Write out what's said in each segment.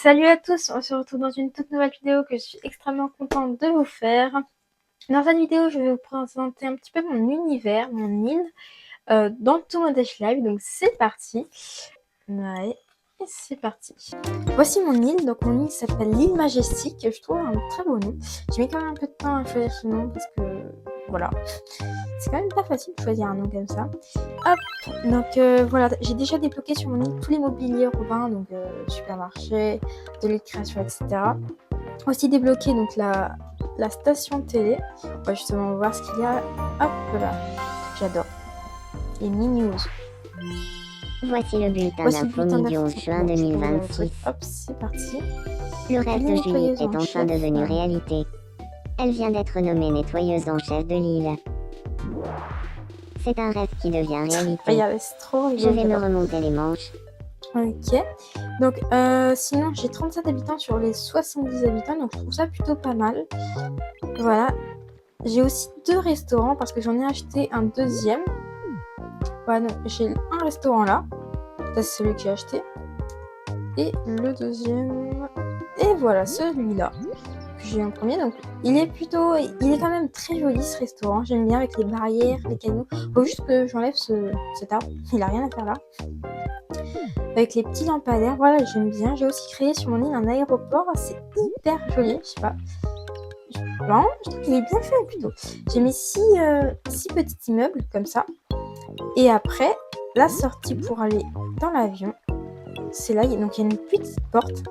Salut à tous, on se retrouve dans une toute nouvelle vidéo que je suis extrêmement contente de vous faire. Dans cette vidéo, je vais vous présenter un petit peu mon univers, mon île, dans tout mon Dash Live, donc c'est parti. Ouais, et c'est parti. Voici mon île, donc mon île s'appelle l'île Majestique, je trouve un très beau nom. J'ai mis quand même un peu de temps à choisir ce nom parce que, voilà, c'est quand même pas facile de choisir un nom comme ça. Hop, donc voilà, j'ai déjà débloqué sur mon île tous les mobiliers urbains, donc supermarché, de lieux de création, etc. Aussi débloqué donc la station de télé. On va justement voir ce qu'il y a. Hop là, j'adore. Les mini-news. Voici le bulletin Voici le d'info bulletin midi 11 d'info. juin Bon, je peux ouvrir le truc. 2026. Hop, c'est parti. Le rêve de Julie nettoyeuse est en enfin chef. devenu réalité. Elle vient d'être nommée nettoyeuse en chef de l'île. C'est un rêve qui devient réalité. Regardez, c'est trop Je rigolo. vais me remonter les manches. Ok. Donc, sinon, j'ai 37 habitants sur les 70 habitants, donc je trouve ça plutôt pas mal. Voilà. J'ai aussi 2 restaurants parce que j'en ai acheté un deuxième. Voilà, donc j'ai un restaurant là. Ça, c'est celui que j'ai acheté. Et le deuxième. Et voilà, celui-là. J'ai un premier. Donc, il est quand même très joli ce restaurant. J'aime bien avec les barrières, les canaux. Faut juste que j'enlève cet arbre. Il a rien à faire là. Avec les petits lampadaires, voilà, j'aime bien. J'ai aussi créé sur mon île un aéroport. C'est hyper joli. Je sais pas. Vraiment, je trouve qu'il est bien fait plutôt. J'ai mis 6 petits immeubles comme ça. Et après, la sortie pour aller dans l'avion, c'est là. Donc il y a une petite porte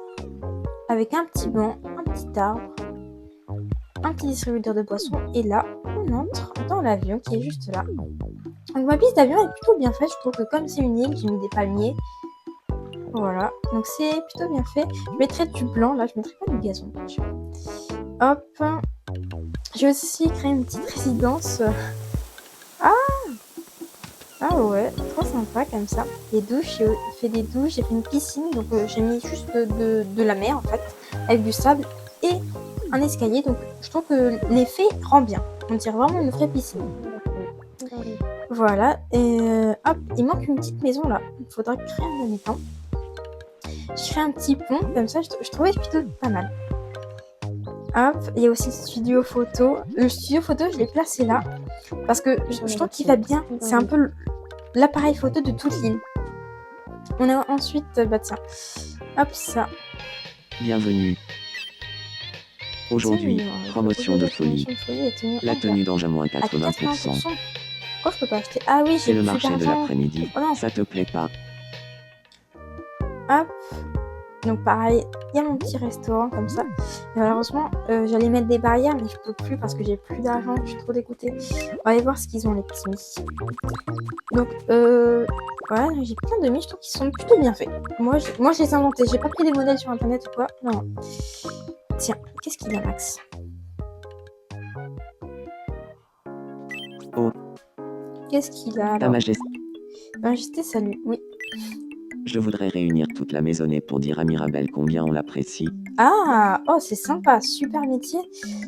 avec un petit banc, un petit arbre, un petit distributeur de boissons. Et là, on entre dans l'avion qui est juste là. Donc ma piste d'avion est plutôt bien faite. Je trouve que comme c'est une île, j'ai mis des palmiers. Voilà, donc c'est plutôt bien fait. Je mettrai du blanc, là, je mettrai pas du gazon. Hop. J'ai aussi créé une petite résidence. Ah ouais, trop sympa comme ça. Les douches, j'ai fait des douches, j'ai fait une piscine, donc j'ai mis juste de la mer en fait, avec du sable et un escalier, donc je trouve que l'effet rend bien. On dirait vraiment une vraie piscine. Voilà, et hop, il manque une petite maison là, il faudra créer un habitant. J'ai fait un petit pont, comme ça, je trouvais plutôt pas mal. Hop, il y a aussi le studio photo. Le studio photo, je l'ai placé là, parce que je trouve qu'il va bien. C'est un peu l'appareil photo de toute l'île. On a ensuite, bah tiens, hop ça. Bienvenue. Aujourd'hui, promotion de folie. La tenue d'ange à moins 80%. Pourquoi je peux pas acheter? Ah oui, C'est j'ai le plus marché de d'argent. l'après-midi. Oh non. Ça te plaît pas? Hop. Donc pareil, il y a mon petit restaurant comme ça. Et malheureusement, j'allais mettre des barrières, mais je peux plus parce que j'ai plus d'argent. Je suis trop dégoûtée. On va aller voir ce qu'ils ont les petits. Donc voilà, j'ai plein de mis. Je trouve qu'ils sont plutôt bien faits. Moi, je les ai inventés. J'ai pas pris des modèles sur internet ou quoi. Non. Tiens, qu'est-ce qu'il y a, Max? Oh. Qu'est-ce qu'il a Ta alors? majesté. Majesté, salut. Oui. Je voudrais réunir toute la maisonnée pour dire à Mirabelle combien on l'apprécie. Ah, oh, c'est sympa, super métier.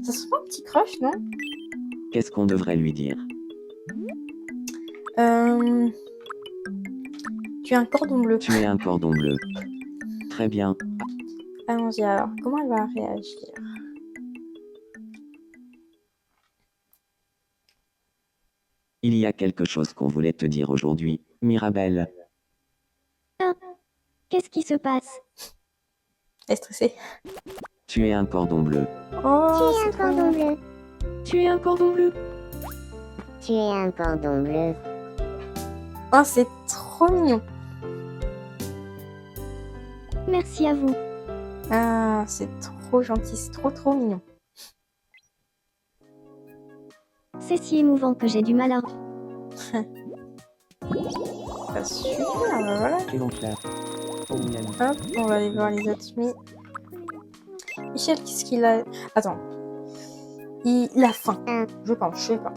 Ça serait pas un petit crush, non? Qu'est-ce qu'on devrait lui dire? Tu as un cordon bleu. Tu es un cordon bleu. Très bien. Allons-y alors. Comment elle va réagir? Il y a quelque chose qu'on voulait te dire aujourd'hui, Mirabelle. Ah, qu'est-ce qui se passe? Elle est stressée. Tu es un cordon bleu. Oh, Tu es un c'est trop cordon mignon. bleu. Tu es un cordon bleu. Tu es un cordon bleu. Oh, c'est trop mignon. Merci à vous. Ah, c'est trop gentil, c'est trop mignon. C'est si émouvant que j'ai du mal à... Bah, super, bah voilà. Hop, on va aller voir les autres mis. Michel, qu'est-ce qu'il a? Attends. Il a faim. Je pense, je sais pas.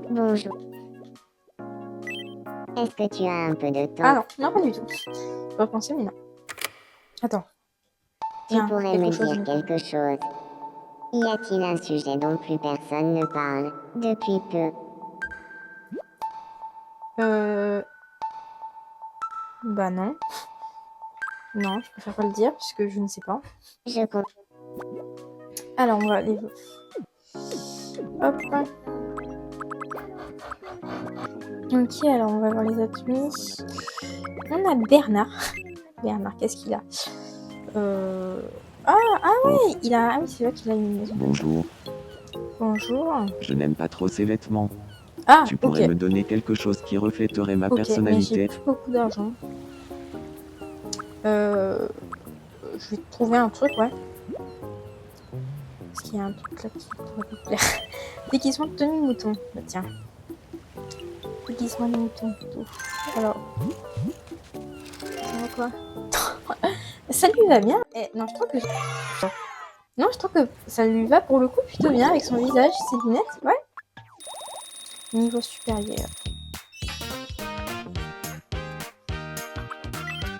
Bonjour. Est-ce que tu as un peu de temps? Ah non, non, pas du tout. Je repensais, mais non. Attends. Tu pourrais me dire quelque chose. Y a-t-il un sujet dont plus personne ne parle depuis peu? Bah non. Non, je préfère pas le dire puisque je ne sais pas. Je compte. Alors, on va aller... Hop. Ok, alors on va voir les amis. On a Bernard. Bernard, qu'est-ce qu'il a ah ouais, il a... Ah oui, c'est vrai qu'il a une maison. Bonjour, Bonjour. je n'aime pas trop ces vêtements. Ah, Tu ok. pourrais me donner quelque chose qui reflèterait ma Ok, mais j'ai personnalité? plus beaucoup d'argent. Je vais te trouver un truc, ouais. Est-ce qu'il y a un truc là qui pourrait te plaire? Déguisement de tenue de mouton. Bah tiens. Déguisement de mouton. Alors. Ça va quoi? Ça lui va bien. Non, je trouve que... Non, je trouve que ça lui va pour le coup plutôt bien avec son visage, ses lunettes. Ouais. Niveau supérieur.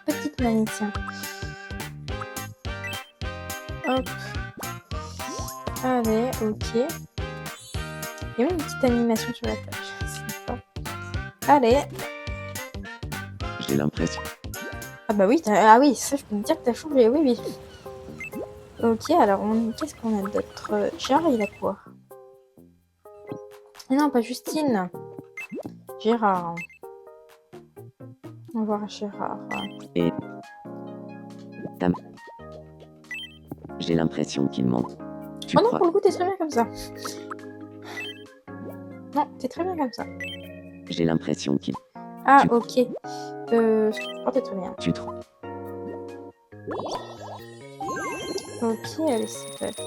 Petite manie, tiens. Hop. Allez, ok. Il y a même une petite animation sur la page. Sympa. Allez. J'ai l'impression. Ah bah oui, ah oui, ça je peux me dire que t'as changé, oui, oui. Ok, alors qu'est-ce qu'on a d'autre? Gérard, il a quoi? Ah non, pas Justine. Gérard. On va voir Gérard. Et... J'ai l'impression qu'il ment. Tu Oh non, crois? pour le coup, t'es très bien comme ça. Non, t'es très bien comme ça. J'ai l'impression qu'il... Ah, Tu- ok. Je crois que t'es très bien. Tu trouves? Ok, allez, c'est parti.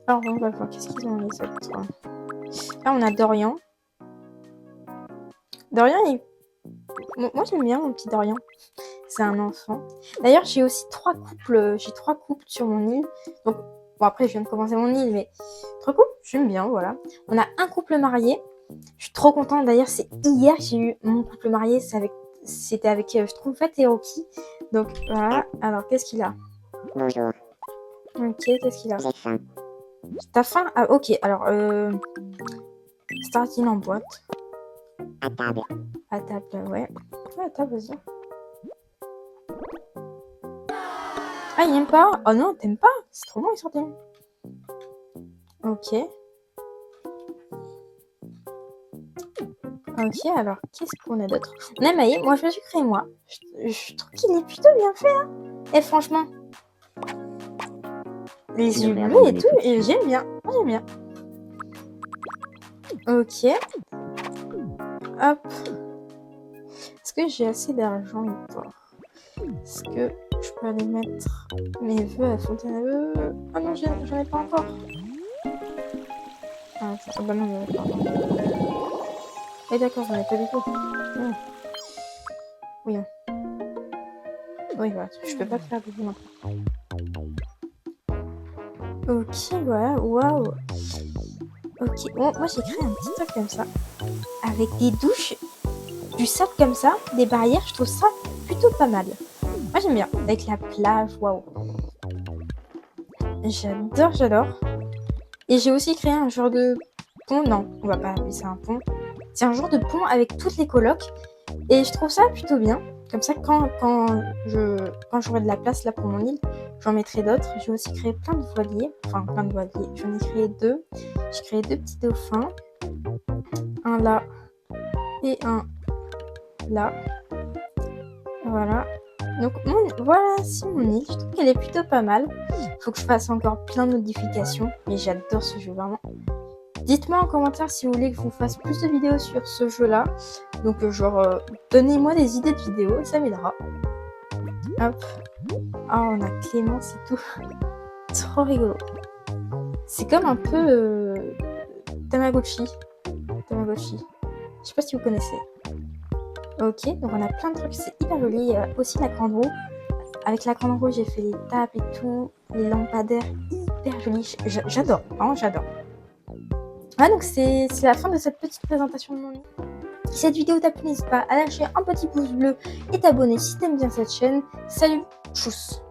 Alors, on va voir, qu'est-ce qu'ils ont les autres? Là, on a Dorian. Dorian, moi, j'aime bien mon petit Dorian. C'est un enfant. D'ailleurs, j'ai aussi 3 couples. J'ai 3 couples sur mon île. Donc, bon, après, je viens de commencer mon île, mais 3 couples, j'aime bien, voilà. On a un couple marié. Je suis trop contente. D'ailleurs, c'est hier que j'ai eu mon couple marié. C'était avec Schtroumpfette et Rocky. Donc, voilà. Alors, qu'est-ce qu'il a? Bonjour. Ok, qu'est-ce qu'il a? J'ai faim. T'as faim? Ah, ok. Alors, Startine en boîte. À table. À table, ouais. Ouais, à table, vas-y. Ah, il aime pas? Oh non, t'aimes pas? C'est trop bon, il sortait. Ok. Ok, alors, qu'est-ce qu'on a d'autre? On a Maï. Moi, je me suis créé, moi. Je trouve qu'il est plutôt bien fait, hein. Et franchement, les yeux bleus et tout, et j'aime bien. Moi, j'aime bien. Ok. Hop. Est-ce que j'ai assez d'argent ou pas? Est-ce que je peux aller mettre mes vœux à fontaine à vœux? Ah non, j'en ai pas encore. Ah, attends, ah bah non, pardon. Eh d'accord, j'en ai pas du tout. Oui. Oui, voilà, je peux pas faire de vous maintenant. Ok, voilà, waouh. Ok, bon, moi j'ai créé un petit truc comme ça. Avec des douches, du sable comme ça, des barrières, je trouve ça plutôt pas mal. Moi j'aime bien, avec la plage, waouh. J'adore, j'adore. Et j'ai aussi créé un genre de pont, non, on va pas appeler ça un pont. C'est un genre de pont avec toutes les colocs. Et je trouve ça plutôt bien. Comme ça, quand j'aurai de la place là pour mon île, j'en mettrai d'autres. J'ai aussi créé plein de voiliers. Enfin, plein de voiliers. J'en ai créé 2. J'ai créé 2 petits dauphins. Un là et un là. Voilà. Donc, voilà, c'est mon île. Je trouve qu'elle est plutôt pas mal. Faut que je fasse encore plein de modifications. Mais j'adore ce jeu, vraiment. Dites-moi en commentaire si vous voulez que je vous fasse plus de vidéos sur ce jeu-là. Donc, donnez-moi des idées de vidéos, ça m'aidera. Hop. Ah, on a Clémence et tout. Trop rigolo. C'est comme un peu Tamagotchi. Tamagotchi. Je sais pas si vous connaissez. Ok, donc on a plein de trucs, c'est hyper joli. Il y a aussi la grande roue. Avec la grande roue, j'ai fait les tables et tout. Les lampadaires, hyper jolis. J'adore, vraiment j'adore. Ah, donc c'est la fin de cette petite présentation de mon île. Si cette vidéo t'a plu, n'hésite pas à lâcher un petit pouce bleu et t'abonner si t'aimes bien cette chaîne. Salut, tchuss!